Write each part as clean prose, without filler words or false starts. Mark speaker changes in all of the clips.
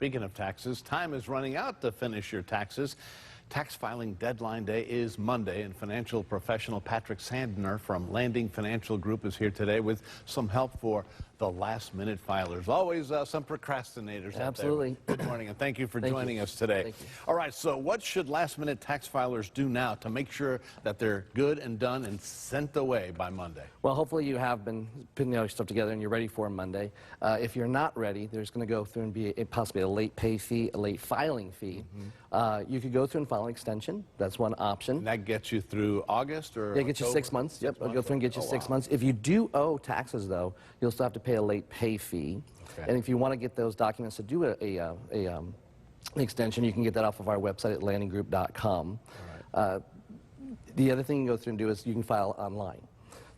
Speaker 1: Speaking of taxes, time is running out to finish your taxes. Tax filing deadline day is Monday, and financial professional Patrick Sandner from Landing Financial Group is here today with some help for the last-minute filers. Always some procrastinators out
Speaker 2: Absolutely.
Speaker 1: there. Good morning, and thank you for joining us today.
Speaker 2: Thank you.
Speaker 1: All right, so what should last-minute tax filers do now to make sure that they're good and done and sent away by Monday?
Speaker 2: Well, hopefully you have been putting all your stuff together and you're ready for Monday. If you're not ready, there's going to go through and be possibly a late pay fee, a late filing fee. You could go through and file an extension. That's one option.
Speaker 1: And that gets you through August or
Speaker 2: Yeah, it gets you 6 months. Yep, I'll go through and get you 6 months. If you do owe taxes, though, you'll still have to pay a late pay fee.
Speaker 1: Okay.
Speaker 2: And if you want to get those documents to do an extension, you can get that off of our website at landinggroup.com.
Speaker 1: Right.
Speaker 2: The other thing you can go through and do is you can file online.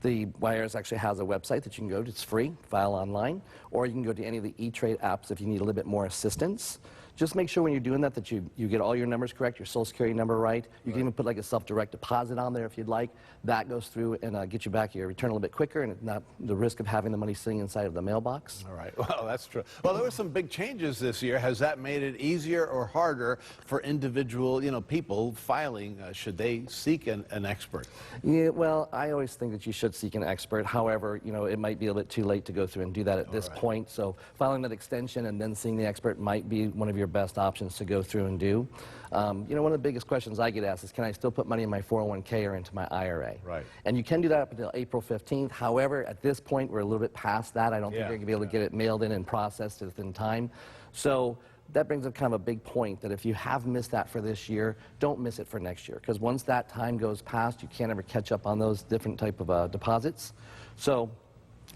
Speaker 2: The IRS actually has a website that you can go to. It's free, file online, or you can go to any of the E-Trade apps if you need a little bit more assistance. Just make sure when you're doing that that you get all your numbers correct, your Social Security number right. You can even put like a self-direct deposit on there if you'd like. That goes through and get you back your return a little bit quicker and not the risk of having the money sitting inside of the mailbox.
Speaker 1: All right, well, that's true. Well, there were some big changes this year. Has that made it easier or harder for individual, people filing? Should they seek an expert?
Speaker 2: Yeah, well, I always think that you should seek an expert. However, it might be a little bit too late to go through and do that at this point. So filing that extension and then seeing the expert might be one of your best options to go through and do. One of the biggest questions I get asked is, can I still put money in my 401k or into my IRA?
Speaker 1: Right.
Speaker 2: And you can do that up until April 15th. However, at this point, we're a little bit past that. I don't think you're going to be able to get it mailed in and processed within time. So that brings up kind of a big point that if you have missed that for this year, don't miss it for next year. Because once that time goes past, you can't ever catch up on those different type of deposits. So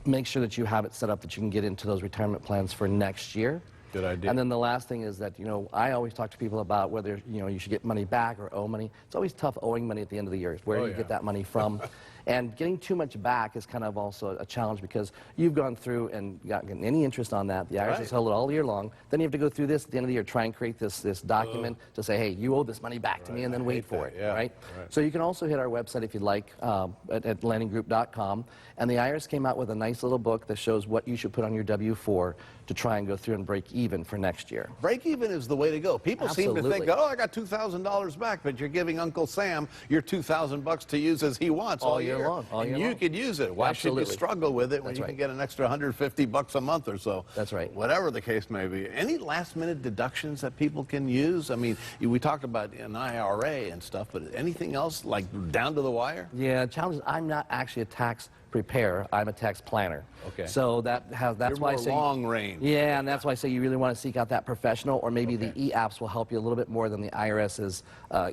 Speaker 2: make sure that you have it set up that you can get into those retirement plans for next year.
Speaker 1: Good idea.
Speaker 2: And then the last thing is that, I always talk to people about whether, you should get money back or owe money. It's always tough owing money at the end of the year. It's where you get that money from. And getting too much back is kind of also a challenge because you've gone through and gotten any interest on that. The IRS has held it all year long. Then you have to go through this at the end of the year, try and create this document to say, hey, you owe this money back to me, and then wait for it, right? So you can also hit our website if you'd like at landinggroup.com. And the IRS came out with a nice little book that shows what you should put on your W-4 to try and go through and break even for next year.
Speaker 1: Break even is the way to go. People seem to think, oh, I got $2,000 back, but you're giving Uncle Sam your $2,000 to use as he wants all year long. And you could use it. Why should you struggle with it when you can get an extra $150 a month or so?
Speaker 2: That's right.
Speaker 1: Whatever the case may be. Any last-minute deductions that people can use? I mean, we talked about an IRA and stuff, but anything else, like down to the wire?
Speaker 2: Yeah, the challenge is I'm not actually a tax preparer. I'm a tax planner.
Speaker 1: Okay.
Speaker 2: So that's why I say
Speaker 1: long range.
Speaker 2: Yeah, and that's why I say you really want to seek out that professional, or maybe the e-apps will help you a little bit more than the IRS's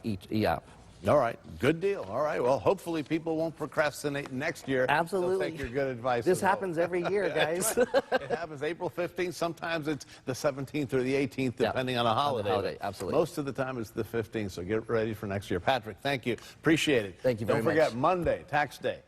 Speaker 2: e-app.
Speaker 1: All right, good deal. All right, well, hopefully people won't procrastinate next year.
Speaker 2: Absolutely.
Speaker 1: They'll take your good advice.
Speaker 2: This happens every year, guys.
Speaker 1: It happens April 15th. Sometimes it's the 17th or the 18th, depending on a holiday.
Speaker 2: Absolutely.
Speaker 1: Most of the time it's the 15th, so get ready for next year. Patrick, thank you. Appreciate it.
Speaker 2: Thank you very much.
Speaker 1: Don't forget, Monday, tax day.